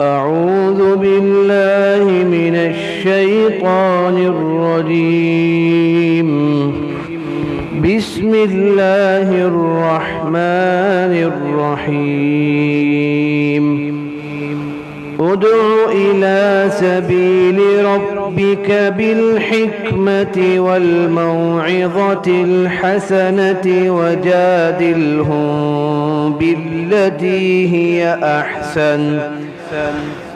أعوذ بالله من الشيطان الرجيم. بسم الله الرحمن الرحيم. ادع إلى سبيل ربك بالحكمة والموعظة الحسنة وجادلهم بالتي هي أحسن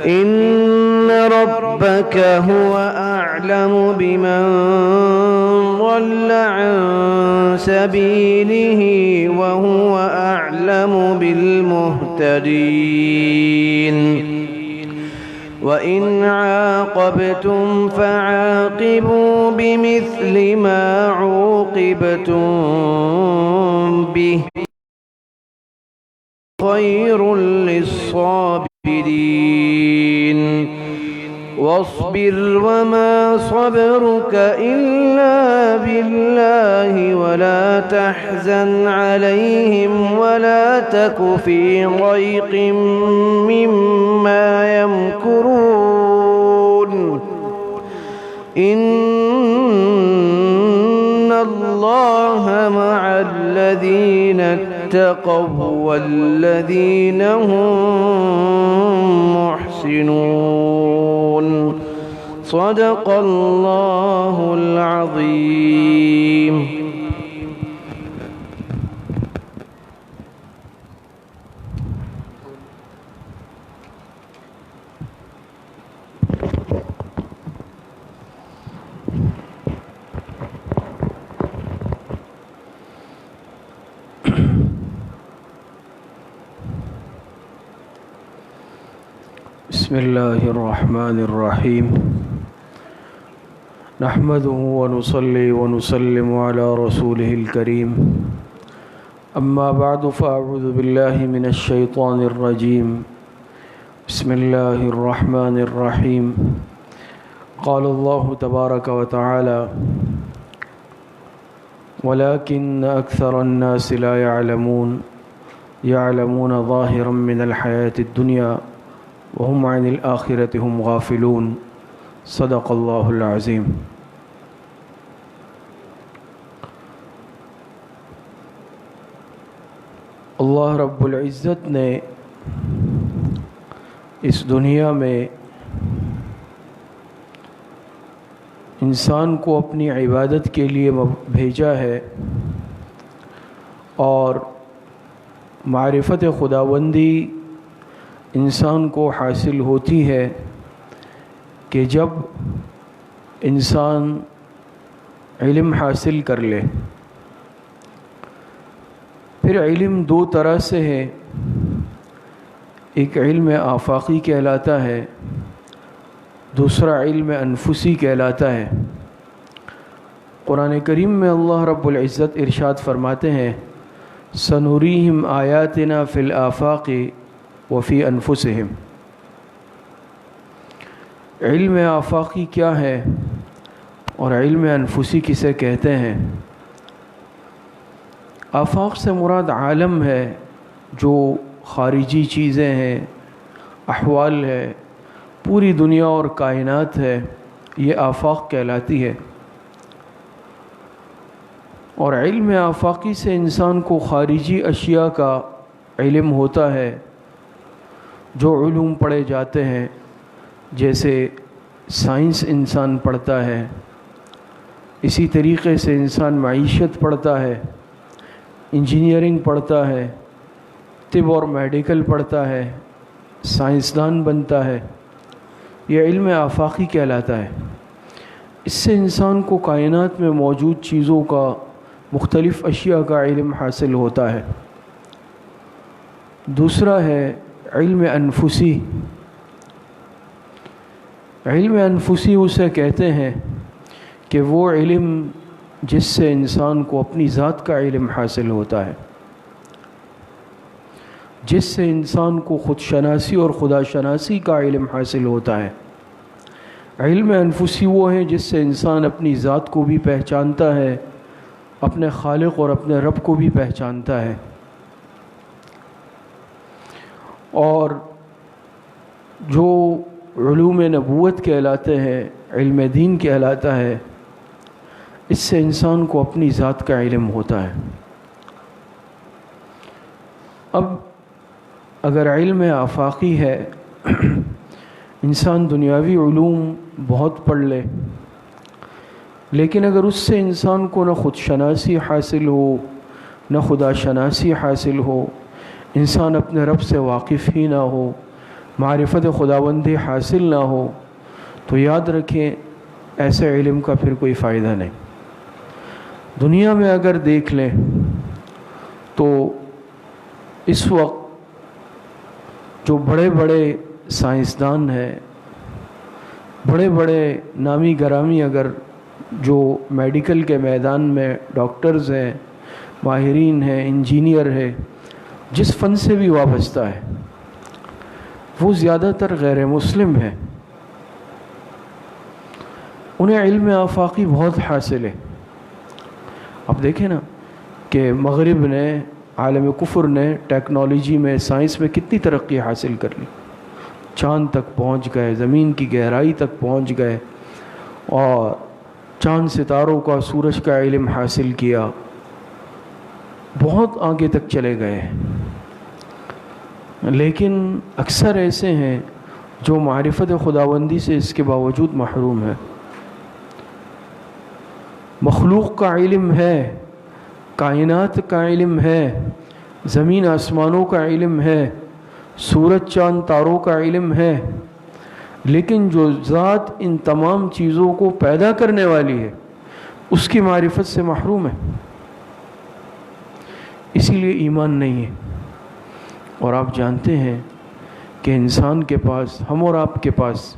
إن ربك هو أعلم بمن ضل عن سبيله وهو أعلم بالمهتدين. وإن عاقبتم فعاقبوا بمثل ما عوقبتم به خير للصابرين. واصبر وما صبرك إلا بالله ولا تحزن عليهم ولا تك في ضيق مما يمكرون. إن الله مع الذين اتقوا والذين هم محسنون. صدق الله العظيم. بسم الله الرحمن الرحيم. نحمده ونصلي ونسلم على رسوله الكريم. أما بعد فأعوذ بالله من الشيطان الرجيم. بسم الله الرحمن الرحيم. قال الله تبارك وتعالى: ولكن أكثر الناس لا يعلمون ظاهرا من الحياة الدنيا وهم عن الآخرة هم غافلون. صدق اللہ العظیم. اللہ رب العزت نے اس دنیا میں انسان کو اپنی عبادت کے لیے بھیجا ہے، اور معرفت خداوندی انسان کو حاصل ہوتی ہے کہ جب انسان علم حاصل کر لے. پھر علم دو طرح سے ہے. ایک علم آفاقی کہلاتا ہے، دوسرا علم انفسی کہلاتا ہے. قرآن کریم میں اللہ رب العزت ارشاد فرماتے ہیں: سنوریہم آیاتنا فی الآفاق وفی انفسہم. علم آفاقی کیا ہے اور علم انفسی کسے کہتے ہیں؟ آفاق سے مراد عالم ہے، جو خارجی چیزیں ہیں، احوال ہے، پوری دنیا اور کائنات ہے، یہ آفاق کہلاتی ہے. اور علم آفاقی سے انسان کو خارجی اشیاء کا علم ہوتا ہے. جو علوم پڑھے جاتے ہیں، جیسے سائنس انسان پڑھتا ہے، اسی طریقے سے انسان معیشت پڑھتا ہے، انجینئرنگ پڑھتا ہے، طب اور میڈیکل پڑھتا ہے، سائنسدان بنتا ہے. یہ علم آفاقی کہلاتا ہے. اس سے انسان کو کائنات میں موجود چیزوں کا، مختلف اشیاء کا علم حاصل ہوتا ہے. دوسرا ہے علم انفسی. علم انفسی اسے کہتے ہیں کہ وہ علم جس سے انسان کو اپنی ذات کا علم حاصل ہوتا ہے، جس سے انسان کو خود شناسی اور خدا شناسی کا علم حاصل ہوتا ہے. علم انفسی وہ ہیں جس سے انسان اپنی ذات کو بھی پہچانتا ہے، اپنے خالق اور اپنے رب کو بھی پہچانتا ہے. اور جو علوم نبوت کہلاتے ہیں، علم دین کہلاتا ہے، اس سے انسان کو اپنی ذات کا علم ہوتا ہے۔ اب اگر علم آفاقی ہے، انسان دنیاوی علوم بہت پڑھ لے، لیکن اگر اس سے انسان کو نہ خود شناسی حاصل ہو، نہ خدا شناسی حاصل ہو، انسان اپنے رب سے واقف ہی نہ ہو، معرفت خداوندی حاصل نہ ہو، تو یاد رکھیں ایسے علم کا پھر کوئی فائدہ نہیں۔ دنیا میں اگر دیکھ لیں تو اس وقت جو بڑے بڑے سائنسدان ہیں، بڑے بڑے نامی گرامی، اگر جو میڈیکل کے میدان میں ڈاکٹرز ہیں، ماہرین ہیں، انجینئر ہیں، جس فن سے بھی وابستہ ہے، وہ زیادہ تر غیر مسلم ہیں۔ انہیں علم آفاقی بہت حاصل ہے۔ اب دیکھیں نا کہ مغرب نے، عالم کفر نے ٹیکنالوجی میں، سائنس میں کتنی ترقی حاصل کر لی، چاند تک پہنچ گئے، زمین کی گہرائی تک پہنچ گئے، اور چاند ستاروں کا، سورج کا علم حاصل کیا، بہت آگے تک چلے گئے۔ لیکن اکثر ایسے ہیں جو معرفت خداوندی سے اس کے باوجود محروم ہیں۔ مخلوق کا علم ہے، کائنات کا علم ہے، زمین آسمانوں کا علم ہے، سورج چاند تاروں کا علم ہے، لیکن جو ذات ان تمام چیزوں کو پیدا کرنے والی ہے، اس کی معرفت سے محروم ہے، اسی لیے ایمان نہیں ہے۔ اور آپ جانتے ہیں کہ انسان کے پاس، ہم اور آپ کے پاس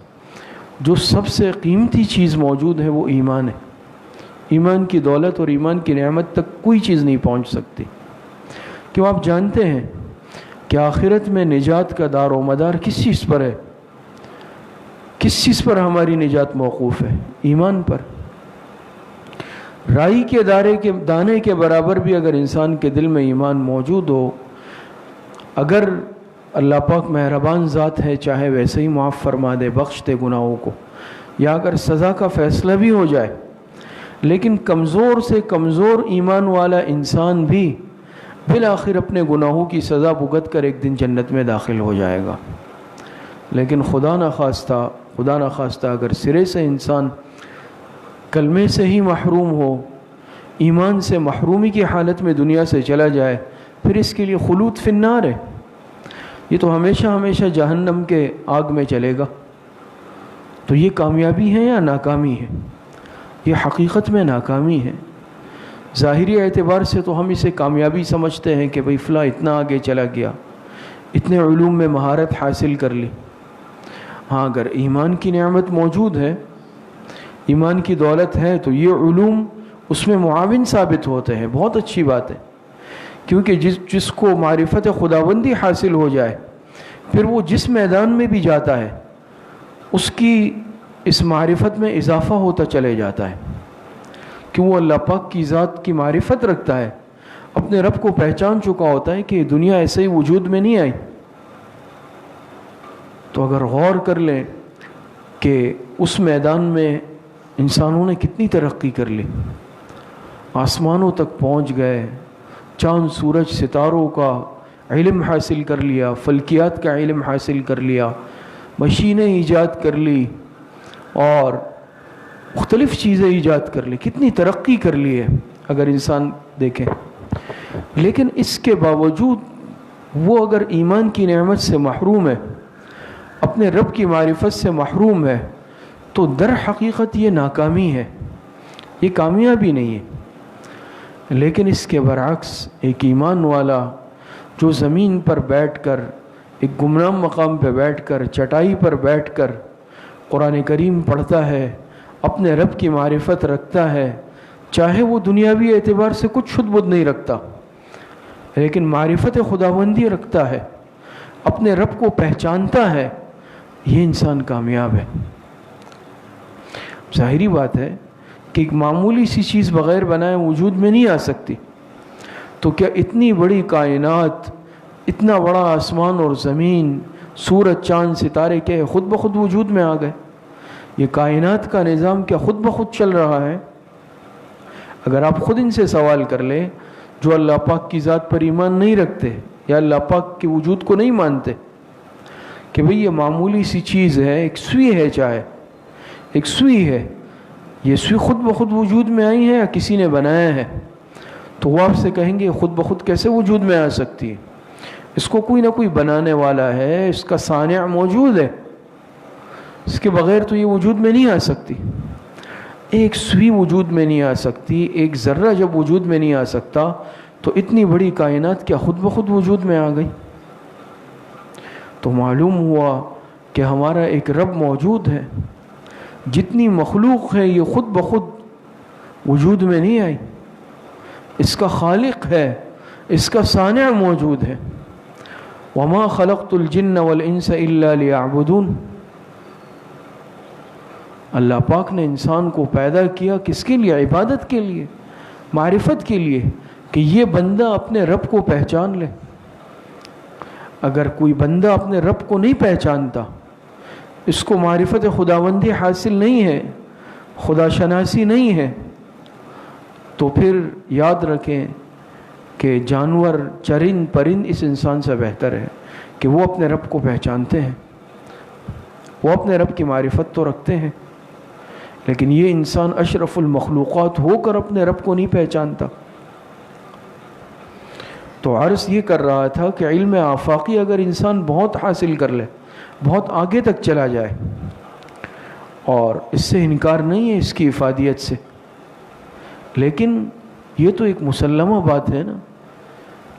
جو سب سے قیمتی چیز موجود ہے وہ ایمان ہے۔ ایمان کی دولت اور ایمان کی نعمت تک کوئی چیز نہیں پہنچ سکتی، کیوں آپ جانتے ہیں کہ آخرت میں نجات کا دار و مدار کس چیز پر ہے؟ کس چیز پر ہماری نجات موقوف ہے؟ ایمان پر۔ رائی کے دانے کے برابر بھی اگر انسان کے دل میں ایمان موجود ہو، اگر اللہ پاک مہربان ذات ہے، چاہے ویسے ہی معاف فرما دے، بخش دے گناہوں کو، یا اگر سزا کا فیصلہ بھی ہو جائے، لیکن کمزور سے کمزور ایمان والا انسان بھی بالآخر اپنے گناہوں کی سزا بھگت کر ایک دن جنت میں داخل ہو جائے گا۔ لیکن خدا نخواستہ اگر سرے سے انسان کلمے سے ہی محروم ہو، ایمان سے محرومی کی حالت میں دنیا سے چلا جائے، پھر اس کے لیے خلود فی النار ہے، یہ تو ہمیشہ ہمیشہ جہنم کے آگ میں چلے گا۔ تو یہ کامیابی ہے یا ناکامی ہے؟ یہ حقیقت میں ناکامی ہے۔ ظاہری اعتبار سے تو ہم اسے کامیابی سمجھتے ہیں کہ بھئی فلاں اتنا آگے چلا گیا، اتنے علوم میں مہارت حاصل کر لی۔ ہاں، اگر ایمان کی نعمت موجود ہے، ایمان کی دولت ہے، تو یہ علوم اس میں معاون ثابت ہوتے ہیں، بہت اچھی بات ہے، کیونکہ جس کو معرفت خداوندی حاصل ہو جائے، پھر وہ جس میدان میں بھی جاتا ہے، اس کی اس معرفت میں اضافہ ہوتا چلے جاتا ہے، کہ وہ اللہ پاک کی ذات کی معرفت رکھتا ہے، اپنے رب کو پہچان چکا ہوتا ہے کہ دنیا ایسے ہی وجود میں نہیں آئی۔ تو اگر غور کر لیں کہ اس میدان میں انسانوں نے کتنی ترقی کر لی، آسمانوں تک پہنچ گئے، چاند سورج ستاروں کا علم حاصل کر لیا، فلکیات کا علم حاصل کر لیا، مشینیں ایجاد کر لی، اور مختلف چیزیں ایجاد کر لی، کتنی ترقی کر لی ہے اگر انسان دیکھیں۔ لیکن اس کے باوجود وہ اگر ایمان کی نعمت سے محروم ہے، اپنے رب کی معرفت سے محروم ہے، تو در حقیقت یہ ناکامی ہے، یہ کامیابی نہیں ہے۔ لیکن اس کے برعکس ایک ایمان والا جو زمین پر بیٹھ کر، ایک گمنام مقام پہ بیٹھ کر، چٹائی پر بیٹھ کر قرآن کریم پڑھتا ہے، اپنے رب کی معرفت رکھتا ہے، چاہے وہ دنیاوی اعتبار سے کچھ شد بد نہیں رکھتا، لیکن معرفت خداوندی رکھتا ہے، اپنے رب کو پہچانتا ہے، یہ انسان کامیاب ہے۔ ظاہری بات ہے کہ ایک معمولی سی چیز بغیر بنائے وجود میں نہیں آ سکتی، تو کیا اتنی بڑی کائنات، اتنا بڑا آسمان اور زمین، سورج چاند ستارے کیا خود بخود وجود میں آ گئے؟ یہ کائنات کا نظام کیا خود بخود چل رہا ہے؟ اگر آپ خود ان سے سوال کر لیں جو اللہ پاک کی ذات پر ایمان نہیں رکھتے یا اللہ پاک کے وجود کو نہیں مانتے کہ بھئی یہ معمولی سی چیز ہے، ایک سوئی ہے، چاہے ایک سوئی ہے، یہ سوئی خود بخود وجود میں آئی ہے یا کسی نے بنایا ہے؟ تو وہ آپ سے کہیں گے خود بخود کیسے وجود میں آ سکتی ہے؟ اس کو کوئی نہ کوئی بنانے والا ہے، اس کا صانع موجود ہے، اس کے بغیر تو یہ وجود میں نہیں آ سکتی۔ ایک سوئی وجود میں نہیں آ سکتی، ایک ذرہ جب وجود میں نہیں آ سکتا تو اتنی بڑی کائنات کیا خود بخود وجود میں آ گئی؟ تو معلوم ہوا کہ ہمارا ایک رب موجود ہے، جتنی مخلوق ہے یہ خود بخود وجود میں نہیں آئی، اس کا خالق ہے، اس کا صانع موجود ہے۔ وما خلقت الجن والانس الا ليعبدون۔ اللہ پاک نے انسان کو پیدا کیا کس کے لیے؟ عبادت کے لیے، معرفت کے لیے، کہ یہ بندہ اپنے رب کو پہچان لے۔ اگر کوئی بندہ اپنے رب کو نہیں پہچانتا، اس کو معرفت خداوندی حاصل نہیں ہے، خدا شناسی نہیں ہے، تو پھر یاد رکھیں کہ جانور، چرند، پرند اس انسان سے بہتر ہے کہ وہ اپنے رب کو پہچانتے ہیں، وہ اپنے رب کی معرفت تو رکھتے ہیں، لیکن یہ انسان اشرف المخلوقات ہو کر اپنے رب کو نہیں پہچانتا۔ تو عرض یہ کر رہا تھا کہ علم آفاقی اگر انسان بہت حاصل کر لے، بہت آگے تک چلا جائے، اور اس سے انکار نہیں ہے اس کی افادیت سے، لیکن یہ تو ایک مسلمہ بات ہے نا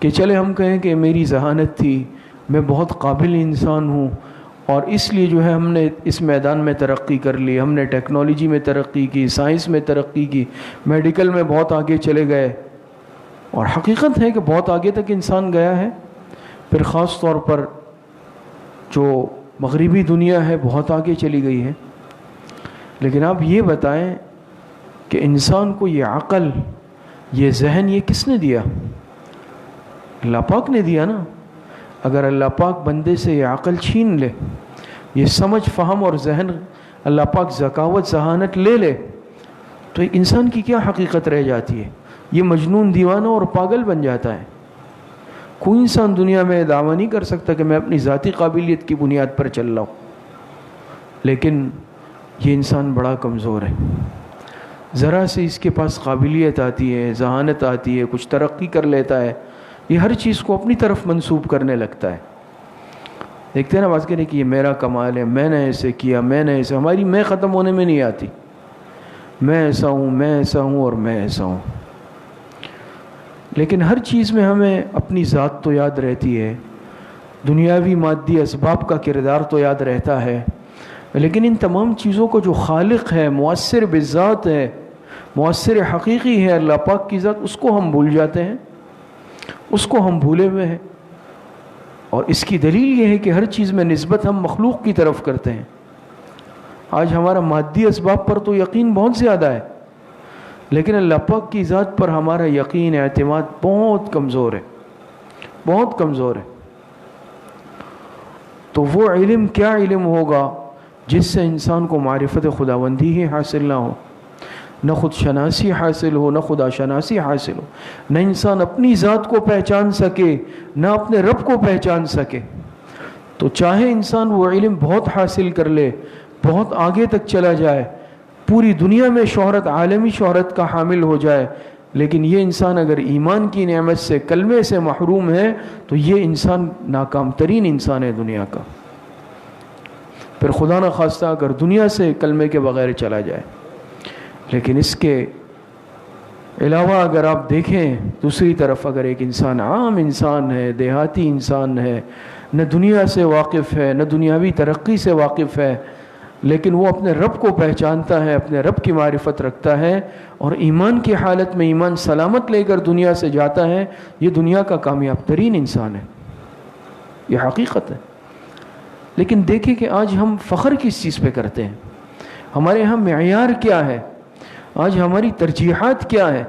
کہ چلے ہم کہیں کہ میری ذہانت تھی، میں بہت قابل انسان ہوں، اور اس لیے جو ہے ہم نے اس میدان میں ترقی کر لی، ہم نے ٹیکنالوجی میں ترقی کی، سائنس میں ترقی کی، میڈیکل میں بہت آگے چلے گئے، اور حقیقت ہے کہ بہت آگے تک انسان گیا ہے۔ پھر خاص طور پر جو مغربی دنیا ہے بہت آگے چلی گئی ہے، لیکن آپ یہ بتائیں کہ انسان کو یہ عقل، یہ ذہن، یہ کس نے دیا؟ اللہ پاک نے دیا نا۔ اگر اللہ پاک بندے سے یہ عقل چھین لے، یہ سمجھ، فہم اور ذہن اللہ پاک ذکاوت، ذہانت لے لے، تو ایک انسان کی کیا حقیقت رہ جاتی ہے؟ یہ مجنون، دیوانہ اور پاگل بن جاتا ہے۔ کوئی انسان دنیا میں دعویٰ نہیں کر سکتا کہ میں اپنی ذاتی قابلیت کی بنیاد پر چل رہا ہوں، لیکن یہ انسان بڑا کمزور ہے۔ ذرا سے اس کے پاس قابلیت آتی ہے، ذہانت آتی ہے، کچھ ترقی کر لیتا ہے، یہ ہر چیز کو اپنی طرف منسوب کرنے لگتا ہے۔ دیکھتے ہیں نا بات کریں کہ یہ میرا کمال ہے، میں نے ایسے کیا، میں نے ایسے، ہماری میں ختم ہونے میں نہیں آتی، میں ایسا ہوں، میں ایسا ہوں، اور میں ایسا ہوں۔ لیکن ہر چیز میں ہمیں اپنی ذات تو یاد رہتی ہے، دنیاوی مادی اسباب کا کردار تو یاد رہتا ہے، لیکن ان تمام چیزوں کو جو خالق ہے، مؤثر بالذات ہے، مؤثر حقیقی ہے اللہ پاک کی ذات، اس کو ہم بھول جاتے ہیں، اس کو ہم بھولے ہوئے ہیں۔ اور اس کی دلیل یہ ہے کہ ہر چیز میں نسبت ہم مخلوق کی طرف کرتے ہیں۔ آج ہمارا مادی اسباب پر تو یقین بہت زیادہ ہے، لیکن اللہ پاک کی ذات پر ہمارا یقین، اعتماد بہت کمزور ہے، بہت کمزور ہے۔ تو وہ علم کیا علم ہوگا جس سے انسان کو معرفت خداوندی ہی حاصل نہ ہو، نہ خود شناسی حاصل ہو، نہ خدا شناسی حاصل ہو، نہ انسان اپنی ذات کو پہچان سکے، نہ اپنے رب کو پہچان سکے۔ تو چاہے انسان وہ علم بہت حاصل کر لے، بہت آگے تک چلا جائے، پوری دنیا میں شہرت، عالمی شہرت کا حامل ہو جائے، لیکن یہ انسان اگر ایمان کی نعمت سے، کلمے سے محروم ہے تو یہ انسان ناکام ترین انسان ہے دنیا کا۔ پھر خدا نہ خواستہ اگر دنیا سے کلمے کے بغیر چلا جائے۔ لیکن اس کے علاوہ اگر آپ دیکھیں دوسری طرف، اگر ایک انسان عام انسان ہے، دیہاتی انسان ہے، نہ دنیا سے واقف ہے، نہ دنیاوی ترقی سے واقف ہے، لیکن وہ اپنے رب کو پہچانتا ہے، اپنے رب کی معرفت رکھتا ہے، اور ایمان کی حالت میں ایمان سلامت لے کر دنیا سے جاتا ہے، یہ دنیا کا کامیاب ترین انسان ہے، یہ حقیقت ہے۔ لیکن دیکھیں کہ آج ہم فخر کس چیز پہ کرتے ہیں، ہمارے ہاں معیار کیا ہے، آج ہماری ترجیحات کیا ہے۔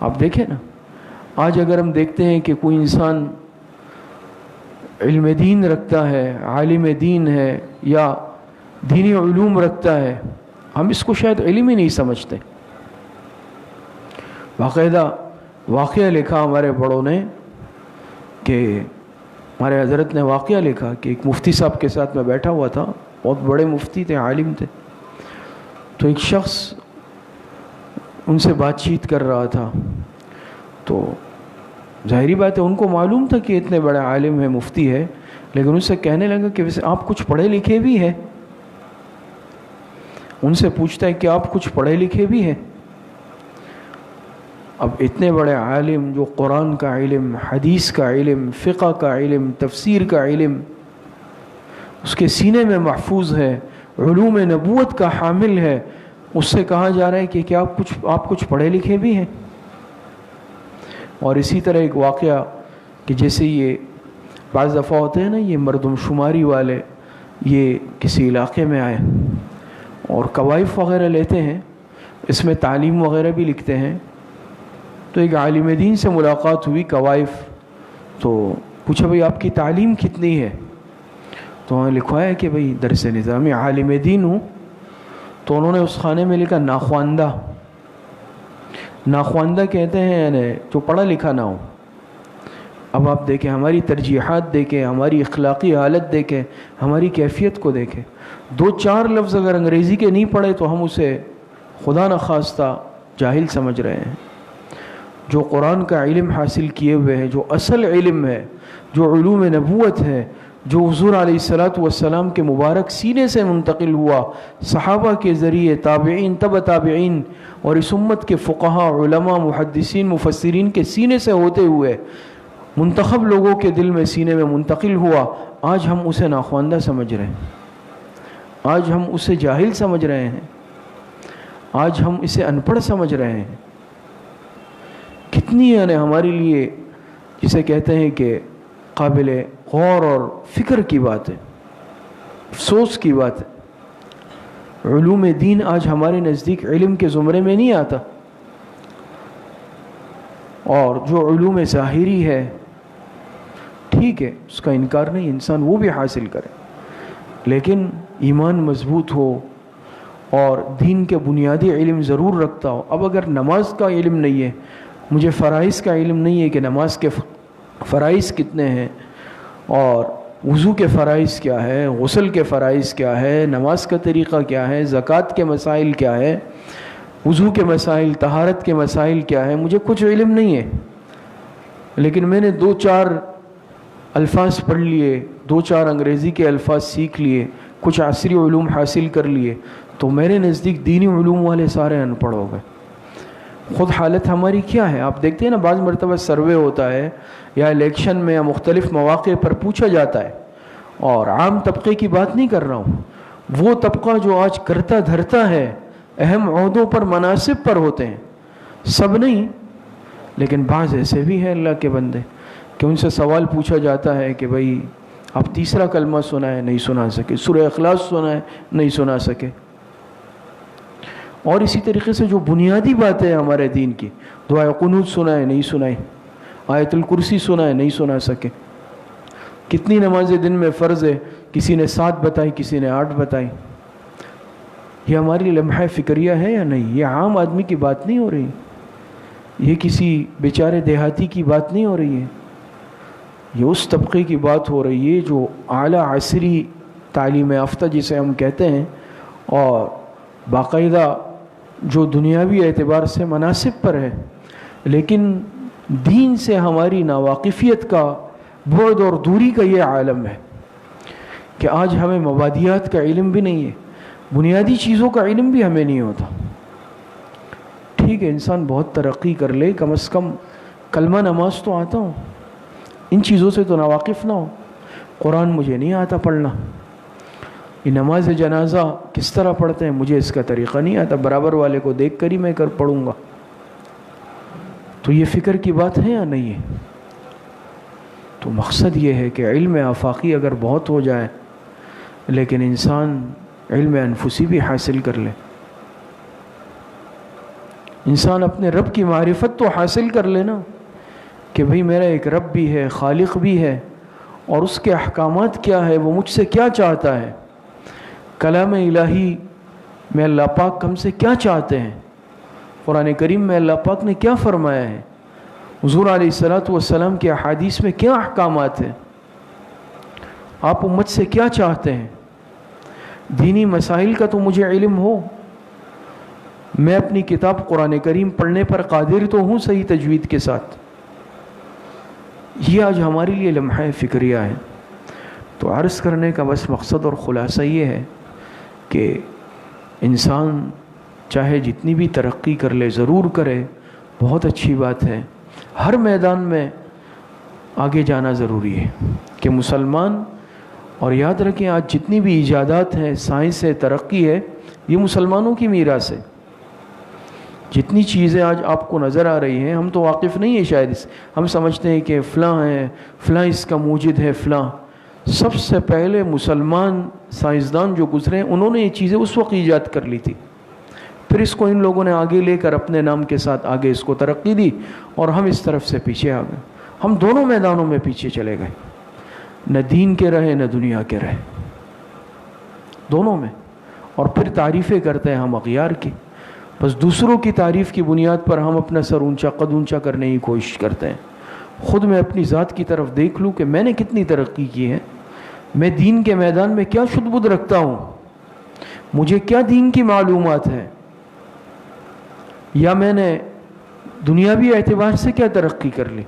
آپ دیکھیں نا، آج اگر ہم دیکھتے ہیں کہ کوئی انسان علم دین رکھتا ہے، عالم دین ہے یا دینی علوم رکھتا ہے، ہم اس کو شاید علم ہی نہیں سمجھتے۔ باقاعدہ واقعہ لکھا ہمارے بڑوں نے کہ ہمارے حضرت نے واقعہ لکھا کہ ایک مفتی صاحب کے ساتھ میں بیٹھا ہوا تھا، بہت بڑے مفتی تھے، عالم تھے، تو ایک شخص ان سے بات چیت کر رہا تھا، تو ظاہری بات ہے ان کو معلوم تھا کہ اتنے بڑے عالم ہے، مفتی ہے، لیکن ان سے کہنے لگا کہ ویسے آپ کچھ پڑھے لکھے بھی ہیں؟ ان سے پوچھتا ہے کہ آپ کچھ پڑھے لکھے بھی ہیں؟ اب اتنے بڑے عالم جو قرآن کا علم، حدیث کا علم، فقہ کا علم، تفسیر کا علم اس کے سینے میں محفوظ ہے، علوم نبوت کا حامل ہے، اس سے کہا جا رہا ہے کہ کیا آپ کچھ پڑھے لکھے بھی ہیں؟ اور اسی طرح ایک واقعہ کہ جیسے یہ بعض دفعہ ہوتے ہیں نا، یہ مردم شماری والے یہ کسی علاقے میں آئے اور کوائف وغیرہ لیتے ہیں، اس میں تعلیم وغیرہ بھی لکھتے ہیں، تو ایک عالم دین سے ملاقات ہوئی کوائف، تو پوچھا بھئی آپ کی تعلیم کتنی ہے؟ تو انہوں نے لکھوایا کہ بھئی درس نظامی عالم دین ہوں، تو انہوں نے اس خانے میں لکھا ناخواندہ۔ ناخواندہ کہتے ہیں یعنی جو پڑھا لکھا نہ ہو۔ اب آپ دیکھیں ہماری ترجیحات دیکھیں، ہماری اخلاقی حالت دیکھیں، ہماری کیفیت کو دیکھیں، 2-4 لفظ اگر انگریزی کے نہیں پڑھے تو ہم اسے خدا نخواستہ جاہل سمجھ رہے ہیں۔ جو قرآن کا علم حاصل کیے ہوئے ہیں، جو اصل علم ہے، جو علوم نبوت ہے، جو حضور علیہ السلام کے مبارک سینے سے منتقل ہوا، صحابہ کے ذریعے، تابعین، تبع تابعین اور اس امت کے فقہاء، علماء، محدثین، مفسرین کے سینے سے ہوتے ہوئے منتخب لوگوں کے دل میں، سینے میں منتقل ہوا، آج ہم اسے ناخواندہ سمجھ رہے ہیں، آج ہم اسے جاہل سمجھ رہے ہیں، آج ہم اسے ان پڑھ سمجھ رہے ہیں۔ کتنی یعنی ہمارے لیے جسے کہتے ہیں کہ قابل غور اور فکر کی بات ہے، افسوس کی بات ہے، علوم دین آج ہمارے نزدیک علم کے زمرے میں نہیں آتا، اور جو علوم ظاہری ہے ٹھیک ہے، اس کا انکار نہیں، انسان وہ بھی حاصل کرے، لیکن ایمان مضبوط ہو اور دین کے بنیادی علم ضرور رکھتا ہو۔ اب اگر نماز کا علم نہیں ہے، مجھے فرائض کا علم نہیں ہے کہ نماز کے فرائض کتنے ہیں اور وضو کے فرائض کیا ہے، غسل کے فرائض کیا ہے، نماز کا طریقہ کیا ہے، زکوٰۃ کے مسائل کیا ہے، وضو کے مسائل، طہارت کے مسائل کیا ہے، مجھے کچھ علم نہیں ہے، لیکن میں نے 2-4 الفاظ پڑھ لیے، 2-4 انگریزی کے الفاظ سیکھ لیے، کچھ عصری علوم حاصل کر لیے، تو میرے نزدیک دینی علوم والے سارے ان پڑھ ہو گئے۔ خود حالت ہماری کیا ہے؟ آپ دیکھتے ہیں نا، بعض مرتبہ سروے ہوتا ہے یا الیکشن میں یا مختلف مواقع پر پوچھا جاتا ہے، اور عام طبقے کی بات نہیں کر رہا ہوں، وہ طبقہ جو آج کرتا دھرتا ہے، اہم عہدوں پر، مناصب پر ہوتے ہیں، سب نہیں لیکن بعض ایسے بھی ہیں اللہ کے بندے کہ ان سے سوال پوچھا جاتا ہے کہ بھئی آپ تیسرا کلمہ سنا ہے، نہیں سنا سکے، سورہ اخلاص سنا ہے، نہیں سنا سکے، اور اسی طریقے سے جو بنیادی باتیں ہیں ہمارے دین کی، دعائے قنوت سنا ہے، نہیں سنائی، آیت الکرسی سنا ہے، نہیں سنا سکے۔ کتنی نمازیں دن میں فرض ہے، کسی نے 7 بتائی، کسی نے 8 بتائی۔ یہ ہماری لمحہ فکریہ ہے یا نہیں؟ یہ عام آدمی کی بات نہیں ہو رہی، یہ کسی بیچارے دیہاتی کی بات نہیں ہو رہی ہے، یہ اس طبقے کی بات ہو رہی ہے جو اعلیٰ عصری تعلیم یافتہ جسے ہم کہتے ہیں، اور باقاعدہ جو دنیاوی اعتبار سے مناسب پر ہے، لیکن دین سے ہماری ناواقفیت کا، بعد اور دوری کا یہ عالم ہے کہ آج ہمیں مبادیات کا علم بھی نہیں ہے، بنیادی چیزوں کا علم بھی ہمیں نہیں ہوتا۔ ٹھیک ہے، انسان بہت ترقی کر لے، کم از کم کلمہ نماز تو آتا ہو، ان چیزوں سے تو ناواقف نہ ہو۔ قرآن مجھے نہیں آتا پڑھنا، یہ نماز جنازہ کس طرح پڑھتے ہیں مجھے اس کا طریقہ نہیں آتا، برابر والے کو دیکھ کر ہی میں پڑھوں گا، تو یہ فکر کی بات ہے یا نہیں ہے؟ تو مقصد یہ ہے کہ علم آفاقی اگر بہت ہو جائے لیکن انسان علم انفسی بھی حاصل کر لے، انسان اپنے رب کی معرفت تو حاصل کر لے نا، کہ بھئی میرا ایک رب بھی ہے، خالق بھی ہے، اور اس کے احکامات کیا ہے، وہ مجھ سے کیا چاہتا ہے، کلام الہی میں اللہ پاک ہم سے کیا چاہتے ہیں، قرآن کریم میں اللہ پاک نے کیا فرمایا ہے، حضور علیہ الصلوۃ والسلام کے احادیث میں کیا احکامات ہیں، آپ امت سے کیا چاہتے ہیں۔ دینی مسائل کا تو مجھے علم ہو، میں اپنی کتاب قرآن کریم پڑھنے پر قادر تو ہوں صحیح تجوید کے ساتھ۔ یہ آج ہمارے لیے لمحہ فکریہ ہے۔ تو عرض کرنے کا بس مقصد اور خلاصہ یہ ہے کہ انسان چاہے جتنی بھی ترقی کر لے، ضرور کرے، بہت اچھی بات ہے، ہر میدان میں آگے جانا ضروری ہے کہ مسلمان، اور یاد رکھیں آج جتنی بھی ایجادات ہیں، سائنس ہے، ترقی ہے، یہ مسلمانوں کی میراث ہے۔ جتنی چیزیں آج آپ کو نظر آ رہی ہیں، ہم تو واقف نہیں ہیں شاید اس، ہم سمجھتے ہیں کہ فلاں ہے، فلاں اس کا موجد ہے، فلاں۔ سب سے پہلے مسلمان سائنسدان جو گزرے ہیں، انہوں نے یہ چیزیں اس وقت ایجاد کر لی تھی، پھر اس کو ان لوگوں نے آگے لے کر اپنے نام کے ساتھ آگے اس کو ترقی دی، اور ہم اس طرف سے پیچھے آ گئے۔ ہم دونوں میدانوں میں پیچھے چلے گئے، نہ دین کے رہے نہ دنیا کے رہے، دونوں میں۔ اور پھر تعریفیں کرتے ہیں ہم اغیار کی، بس دوسروں کی تعریف کی بنیاد پر ہم اپنا سر اونچا، قد اونچا کرنے کی کوشش کرتے ہیں۔ خود میں اپنی ذات کی طرف دیکھ لوں کہ میں نے کتنی ترقی کی ہے، میں دین کے میدان میں کیا شد بد رکھتا ہوں، مجھے کیا دین کی معلومات ہے، یا میں نے دنیاوی اعتبار سے کیا ترقی کر لی۔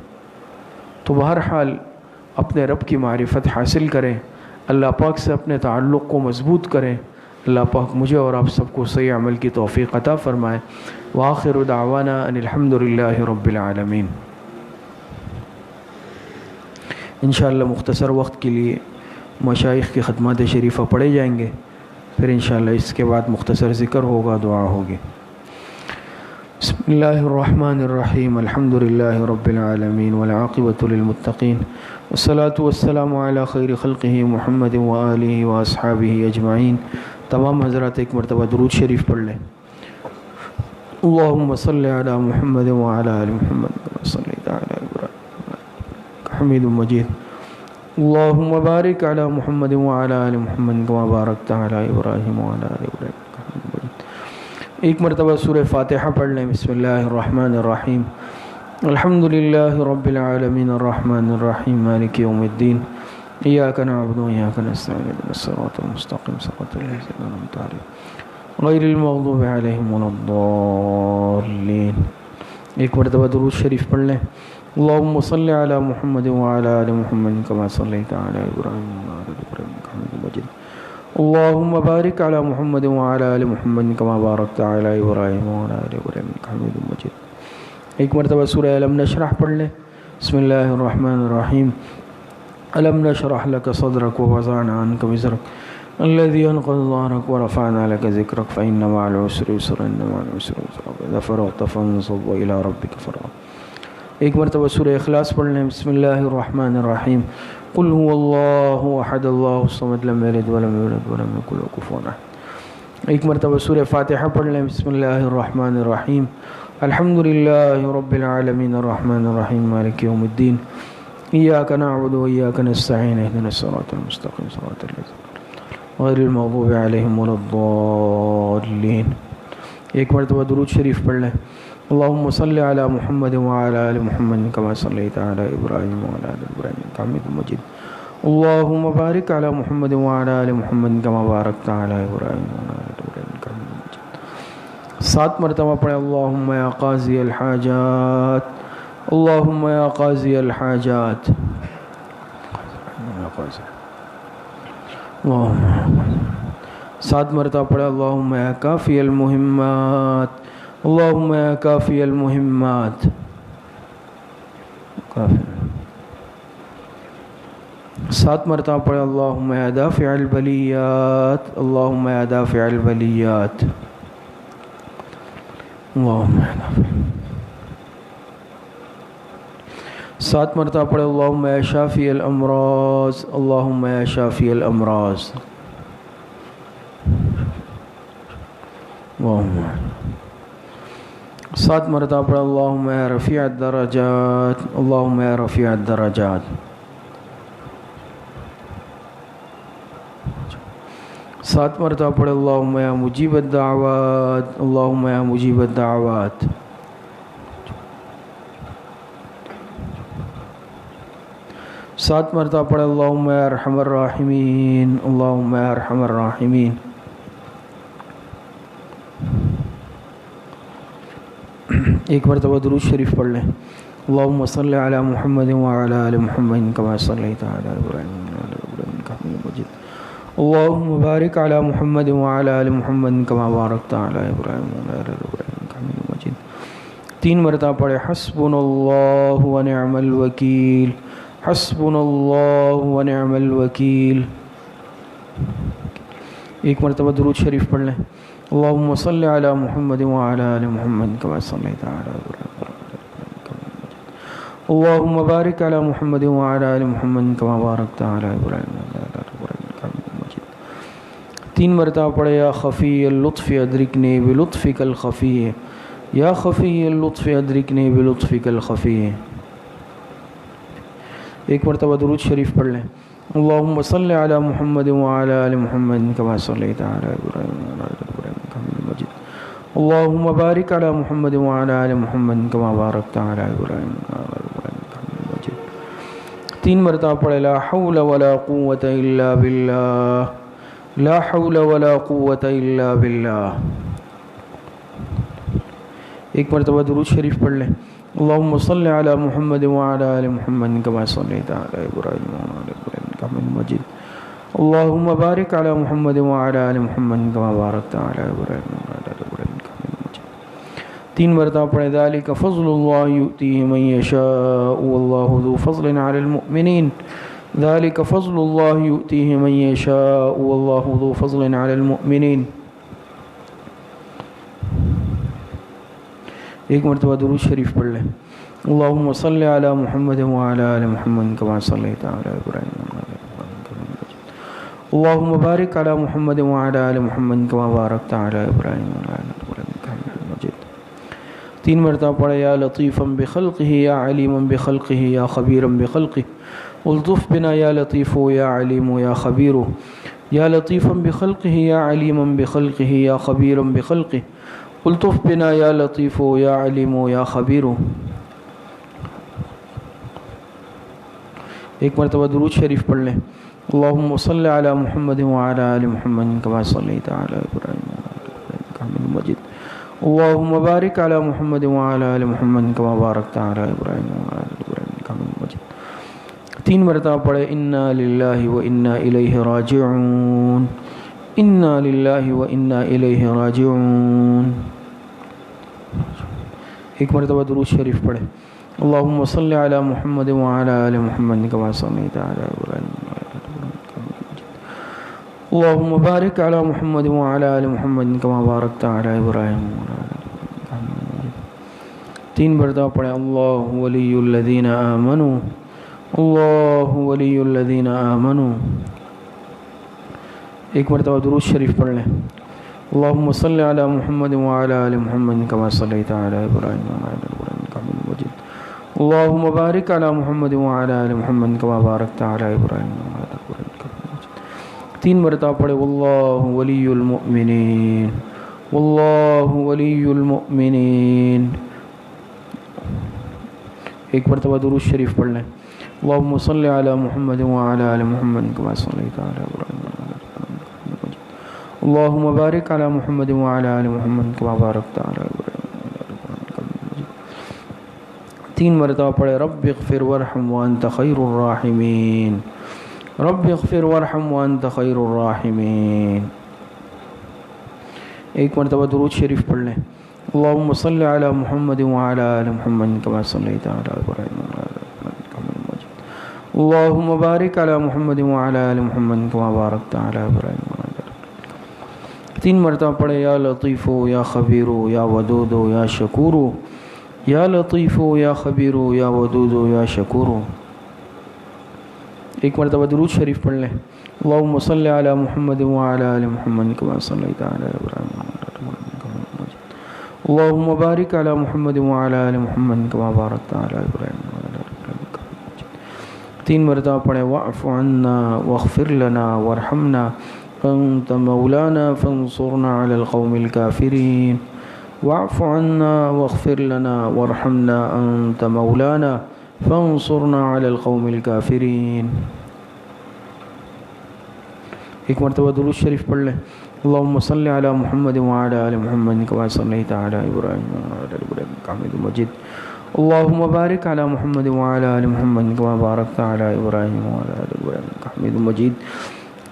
تو بہرحال اپنے رب کی معرفت حاصل کریں، اللہ پاک سے اپنے تعلق کو مضبوط کریں۔ اللہ پاک مجھے اور آپ سب کو صحیح عمل کی توفیق عطا فرمائے۔ وآخر دعوانا ان الحمد للہ رب العالمین۔ انشاءاللہ مختصر وقت کے لیے مشائخ کی خدمات شریفہ پڑھے جائیں گے، پھر انشاءاللہ اس کے بعد مختصر ذکر ہوگا، دعا ہوگی۔ بسم اللہ الرحمن الرحیم، الحمد للہ رب العالمین والعاقبۃ للمتقین، والصلاة والسلام علی خیر خلقہ محمد وآلہ واصحابہ اجمعین۔ تمام حضرات ایک مرتبہ درود شریف پڑھ لیں۔ اللہم صلی علی محمد وعلی آل محمد کما صلیت علی ابراہیم حمید مجید۔ اللہم بارک علی محمد وعلی آل محمد کما بارکت علی ابراہیم وعلی آل ابراہیم حمید مجید۔ ایک مرتبہ سورہ فاتحہ پڑھ لیں۔ بسم اللہ الرحمن الرحیم، الحمد للہ رب العالمین الرحمن الرحیم مالک یوم الدین، ایاک نعبد و ایاک نستعین اہدنا الصراط المستقیم صراط الذین انعمت علیہم غیر المغضوب علیہم ولا الضالین۔ ایک مرتبہ درود شریف پڑھ لیں۔ اللہم صلی علی محمد وعلی آل محمد کما صلیت علی ابراہیم وعلی آل ابراہیم انک حمید مجید۔ اللہم بارک علی محمد وعلی آل محمد کما بارکت علی ابراہیم وعلی آل ابراہیم انک حمید مجید۔ ایک مرتبہ سورہ الم نشرح پڑھ لیں۔ بسم اللہ الرحمن الرحیم، الم نشرح لک صدرک ووضعنا عنک وزرک الذی انقض ظہرک ورفعنا لک ذکرک فإن مع العسر یسرا ان مع العسر یسرا فإذا فرغت فانصب وإلی ربک فارغب۔ ایک مرتبہ سورہ اخلاص پڑھ لیں۔ بسم اللہ الرحمن الرحیم، قل هو اللہ احد اللہ الصمد لم یلد ولم یولد ولم یکن لہ کفوا احد۔ ایک مرتبہ سورہ فاتحہ پڑھ لیں۔ بسم اللہ الرحمن الرحیم، الحمد للہ رب العالمین الرحمن الرحیم مالک یوم الدین، ایاک نعبد و ایاک نستعین اہدنا الصراط المستقیم صراط الذین غیر المغضوب علیہم ولا الضالین۔ ایک مرتبہ درود شریف پڑھ لیں۔ اللہم صلی علی محمد وعلی آل محمد کما صلیت علی ابراہیم وعلی آل ابراہیم انک حمید مجید۔ اللہم بارک علی محمد وعلی آل محمد کما بارکت علی ابراہیم وعلی آل ابراہیم انک حمید مجید۔ 7 مرتبہ پڑھیں۔ اللہم یا قاضی الحاجات، اللہم یا قاضی الحاجات، اللہم 7 مرتبہ پڑھیں۔ اللہم یا کافی المہمات، اللہم یا کافی المہمات، 7 مرتبہ پڑھیں۔ اللہم یا دافع البلیات، اللہم یا دافع البلیات، اللہم یا دافع۔ 7 مرتبہ پڑھیں۔ اللہم یا شافی الامراض، اللہم یا شافی الامراض، اللہم۔ 7 مرتبہ پڑھیں۔ اللہم یا رفیع الدرجات، اللہم یا رفیع الدرجات۔ 7 مرتبہ پڑھے اللہم یا مجیب الدعوات، اللہم یا مجیب الدعوات۔ 7 مرتبہ پڑھے اللہم یا ارحم الراحمین، اللہم یا ارحم الراحمین۔ ایک مرتبہ درود شریف پڑھ لیں، اللہم صلی علی محمد وعلی آل محمد کما صلیت علی ابراہیم وعلی آل ابراہیم انک حمید مجید، اللہم بارک علی محمد وعلی آل محمد کما بارکت علی ابراہیم وعلی آل ابراہیم انک حمید مجید۔ 3 مرتبہ پڑھے حسبنا اللہ ونعم الوکیل، حسبنا اللہ ونعم الوکیل۔ ایک مرتبہ درود شریف پڑھ لیں، اللہم صلی علی محمد وعلی آل محمد کما صلیت علی ابراہیم وعلی آل ابراہیم انک حمید مجید، اللہم بارک علی محمد وعلی آل محمد کما بارکت علی ابراہیم وعلی آل ابراہیم انک حمید مجید۔ 3 مرتبہ پڑھے یا خفی اللطف ادرکنی بلطفک الخفی، یا خفی اللطف ادرکنی بلطفک الخفی۔ ایک مرتبہ درود شریف پڑھ لیں، اللہم صلی علی محمد وعلی آل محمد کما صلیت علی ابراہیم وعلی آل ابراہیم انک حمید مجید، اللہم بارک علی محمد وعلی آل محمد کما بارکت علی ابراہیم وعلی آل ابراہیم انک حمید مجید۔ 3 مرتبہ پڑھے لا حول ولا قوة الا باللہ، لا حول ولا قوة الا باللہ۔ ایک مرتبہ درود شریف پڑھ لیں، اللہم صلی علی محمد وعلی آل محمد کما صلیت علی ابراہیم وعلی آل ابراہیم انک حمید مجید، اللہم بارک علی محمد وعلی آل محمد کما بارکت علی ابراہیم وعلی آل ابراہیم انک حمید مجید۔ 3 مرتبہ پڑھیں ذالک فضل اللہ یؤتیہ من یشاء واللہ ذو فضل علی المؤمنین، ذالک فضل اللہ یؤتیہ من یشاء واللہ ذو فضل علی المؤمنین۔ ایک مرتبہ درود شریف پڑھ لیں، اللہم صلی علی محمد وعلی آل محمد کما صلیت علی ابراہیم وعلی آل ابراہیم انک حمید مجید، اللہم بارک علی محمد وعلی آل محمد کما بارکت علی ابراہیم وعلی آل ابراہیم انک حمید مجید۔ 3 مرتبہ پڑھے یا لطیفا بخلقہ یا علیما بخلقہ یا خبیرا بخلقہ، الطف بنا یا لطیف یا علیم یا خبیر، یا لطیفا بخلقہ یا علیما بخلقہ یا خبیرا بخلقہ، الطف بنا یا لطیف یا علیم یا خبیر۔ ایک مرتبہ درود شریف پڑھ لیں، اللہم صلی علی محمد وعلی آل محمد کما صلیت علی ابراہیم وعلی آل ابراہیم انک حمید مجید، اللہم بارک علی محمد وعلی آل محمد کما بارکت علی ابراہیم وعلی آل ابراہیم انک حمید مجید۔ 3 مرتبہ پڑھے انا للہ و انا الیہ راجعون، انا للہ و انا الیہ راجعون۔ ایک مرتبہ درود شریف پڑھے، اللہم صلی علی محمد وعلی آل محمد کما صلیت علی ابراہیم وعلی آل ابراہیم انک حمید مجید، اللہم بارک علی محمد وعلی آل محمد کما بارکت علی ابراہیم وعلی آل ابراہیم انک حمید مجید۔ 3 مرتبہ پڑھے اللہ ولی الذین آمنوا، اللہ ولی الذین آمنوا۔ ایک مرتبہ درود شریف پڑھ لیں، اللہم صلی علی محمد وعلی آل محمد کما صلیت علی ابراہیم وعلی آل ابراہیم انک حمید مجید، اللہم بارک علی محمد وعلی آل محمد کما بارکت علی ابراہیم وعلی آل ابراہیم انک حمید مجید۔ 3 مرتبہ پڑھے واللہ ولی المؤمنین، واللہ ولی المؤمنین۔ ایک مرتبہ درود شریف پڑھ لیں، اللہم صلی علی محمد وعلی آل محمد کما صلیت علی ابراہیم وعلی آل ابراہیم انک حمید مجید، اللہم بارک علی محمد وعلی آل محمد کما بارکت علی ابراہیم وعلی آل ابراہیم انک حمید مجید۔ 3 مرتبہ پڑھے رب اغفر وارحم وانت خیر الراحمین، رب اغفر وارحم وانت خیر الراحمین۔ ایک مرتبہ درود شریف پڑھ لیں، اللہم صلی علی محمد وعلی آل محمد کما صلیت علی ابراہیم وعلی آل ابراہیم انک حمید مجید، اللہم بارک علی محمد وعلی آل محمد کما بارکت علی ابراہیم وعلی آل ابراہیم۔ 3 مرتبہ پڑھے یا لطیف یا خبیر یا ودود یا شکور، یا لطیف یا خبیر یا ودود یا شکور۔ ایک مرتبہ درود شریف پڑھ لیں، اللہم صلی علی محمد وعلی آل محمد کما صلیت علی ابراہیم وعلی آل ابراہیم انک حمید مجید، اللہم بارک علی محمد وعلی آل محمد کما بارکت علی ابراہیم وعلی آل ابراہیم انک حمید مجید۔ 3 مرتبہ پڑھیں واعف عنا واغفر لنا وارحمنا أنت مولانا فانصرنا على القوم الكافرين واعف عنا واغفر لنا وارحمنا أنت مولانا فانصرنا على القوم الكافرين. ایک مرتبہ درود شریف پڑھ لیں. اللهم صل على محمد وعلى آل محمد كما صليت على إبراهيم وعلى آل إبراهيم إنك حميد مجيد. اللهم بارك على محمد وعلى آل محمد كما باركت على إبراهيم وعلى آل إبراهيم إنك حميد مجيد.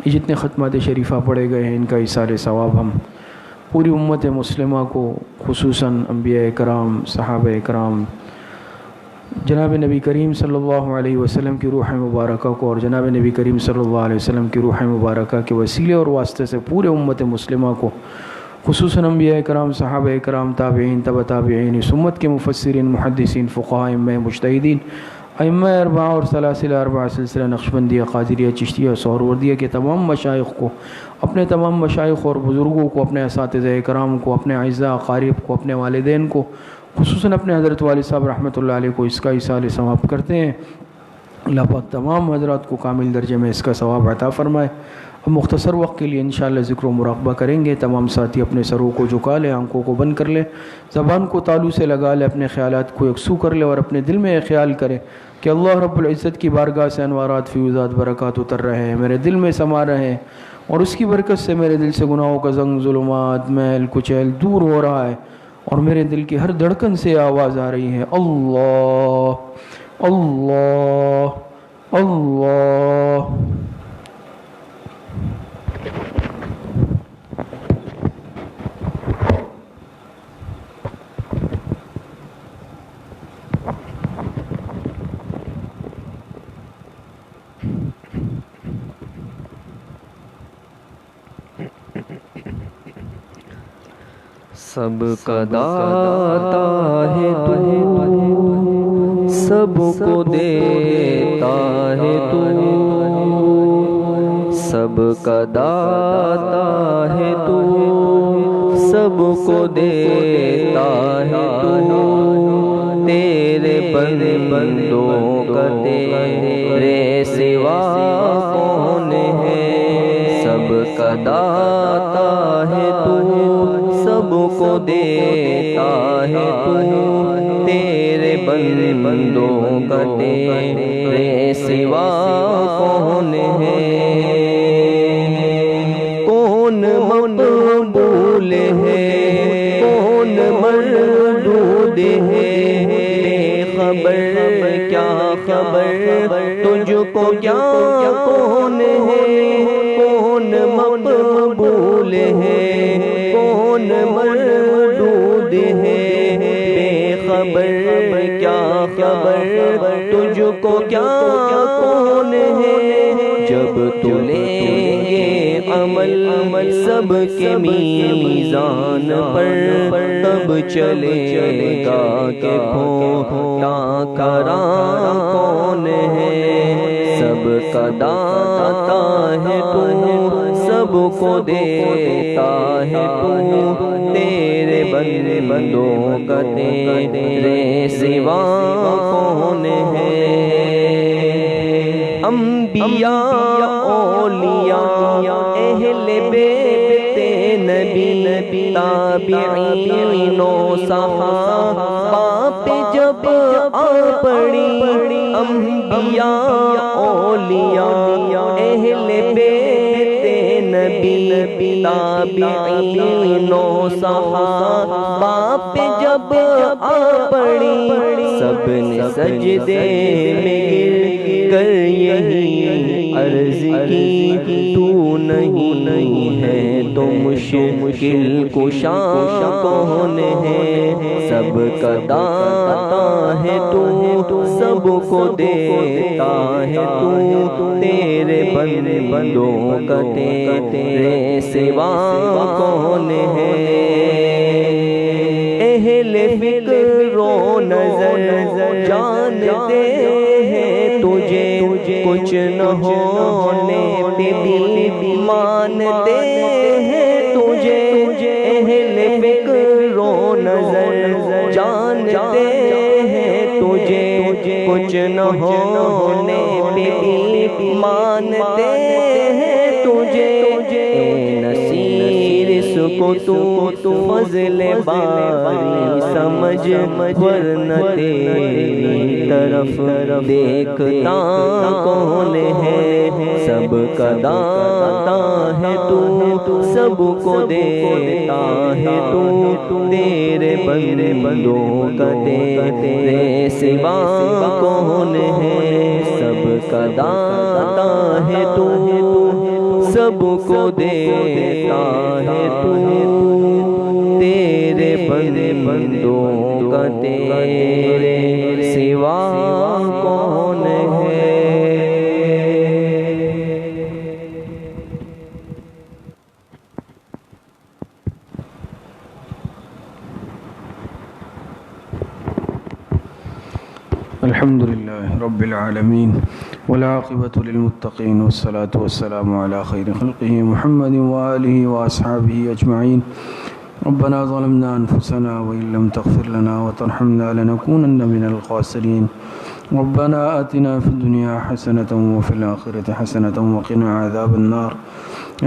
یہ جتنے ختمات شریفہ پڑھے گئے ہیں ان کا ایصال ثواب ہم پوری امت مسلمہ کو، خصوصاً انبیاء کرام، صحابہ کرام، جناب نبی کریم صلی اللہ علیہ وسلم کی روح مبارکہ کو اور جناب نبی کریم صلی اللہ علیہ وسلم کی روح مبارکہ کے وسیلے اور واسطے سے پورے امت مسلمہ کو، خصوصاً انبیاء کرام، صحابہ کرام، تابعین، تبع تابعین، اس امت کے مفسرین، محدثین، فقہاء، ائمہ، مجتہدین، ائمہ اربعہ اور سلاسل اربعہ، سلسلہ نقشبندیہ، قادریہ، چشتیہ، سہروردیہ کے تمام مشائخ کو، اپنے تمام مشائخ اور بزرگوں کو، اپنے اساتذہ کرام کو، اپنے اعزاء اقارب کو، اپنے والدین کو، خصوصاً اپنے حضرت والد صاحب رحمۃ اللہ علیہ کو اس کا ایصال ثواب کرتے ہیں. اللہ پاک تمام حضرات کو کامل درجے میں اس کا ثواب عطا فرمائے. اب مختصر وقت کے لیے انشاءاللہ ذکر و مراقبہ کریں گے. تمام ساتھی اپنے سروں کو جھکا لیں، آنکھوں کو بند کر لیں، زبان کو تالو سے لگا لیں، اپنے خیالات کو یکسو کر لیں اور اپنے دل میں یہ خیال کریں کہ اللہ رب العزت کی بارگاہ سے انوارات، فیوزات، برکات اتر رہے ہیں، میرے دل میں سما رہے ہیں، اور اس کی برکت سے میرے دل سے گناہوں کا زنگ، ظلمات، میل کچیل دور ہو رہا ہے، اور میرے دل کی ہر دھڑکن سے آواز آ رہی ہے، اللہ اللہ اللہ. سب کا داتا ہے تو، سب کو دیتا ہے تو، سب کا داتا ہے تو، سب کو دیتا ہے تو، تیرے بندوں کا تیرے سوا کون ہے. سب کا داتا ہے تو، سب کو دیتا ہے تو، تیرے بندوں کا تیرے سوا کون ہے. کون مقبول ہے، کون مردود ہے، بے خبر کیا خبر تجھ کو کیا کون ہے. کون مقبول ہے، کون مردود ہے، بے خبر کیا خبر تجھ کو کیا کون ہے. جب تو لیں گے عمل سب کے میزان پر، تب چلے گا کہ کھوٹا کرا کون ہے. سب کا داتا ہے تو، سب کو دیتا ہے تو، تیرے بندوں کا تیرے سوا کون ہے. انبیاء، اولیاء، اہل بیت نبی، تابعین و صحابہ پہ جب آ پڑی. انبیاء، اولیاء، اہل بیت نبی، تابعین و صحابہ پہ جب آ پڑی. سب نے سجدے میں گر کر یہی عرض کی، تو نہیں ہے تو مشکل کشا کون ہے. سب کا داتا ہے تو، سب کو دیتا ہے تو، تیرے بندوں کا تیرے سوا کون ہے. اہل فکر و نظر جانتے ہیں تجھے، کچھ نہ ہونے پہ دل مانتے ہیں تجھے. اہل فکر و نظر جانتے ہیں تجھے، کچھ نہ ہونے پہ دل مانتے ہیں تجھے. کو تو فضل باری سمجھ، ورنہ تیری طرف دیکھتا کون ہے؟ سب کا داتا ہے تو، سب کو دیتا ہے تو، تیرے بندوں کا تیرے سوا کون ہے؟ سب کا داتا ہے تو، سب کو دیتا ہے تو، تیرے بندوں کا تیرے سوا کون ہے؟ الحمد لله رب العالمين والعاقبة للمتقين والصلاة والسلام على خير خلقه محمد وآله وأصحابه أجمعين. ربنا ظلمنا أنفسنا وإن لم تغفر لنا وترحمنا لنكونن من الخاسرين. ربنا آتنا في الدنيا حسنة وفي الآخرة حسنة وقنا عذاب النار.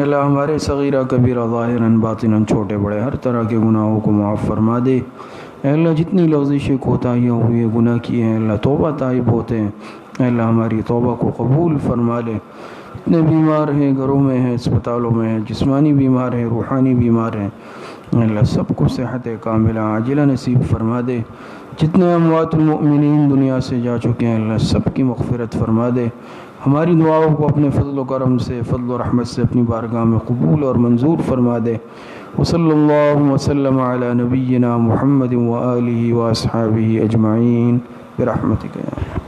اللہ ہمارے صغیرہ کبیرہ ظاہراً باطناً چھوٹے بڑے ہر طرح کے گناہوں کو معاف فرما دے. اے اللہ جتنی لغزشیں کوتاہیاں ہوئی ہیں گناہ کیے ہیں اللہ توبہ تائب ہوتے ہیں. اے اللہ ہماری توبہ کو قبول فرما لے. جتنے بیمار ہیں گھروں میں ہیں اسپتالوں میں ہیں، جسمانی بیمار ہیں روحانی بیمار ہیں، اے اللہ سب کو صحت کاملہ عاجلہ نصیب فرما دے. جتنے اموات المؤمنین دنیا سے جا چکے ہیں اللہ سب کی مغفرت فرما دے. ہماری دعاؤں کو اپنے فضل و کرم سے، فضل و رحمت سے اپنی بارگاہ میں قبول اور منظور فرما دے. وصلی اللہ وسلم علی نبینا محمد وآلہ واصحابہ اجمعین برحمتک یا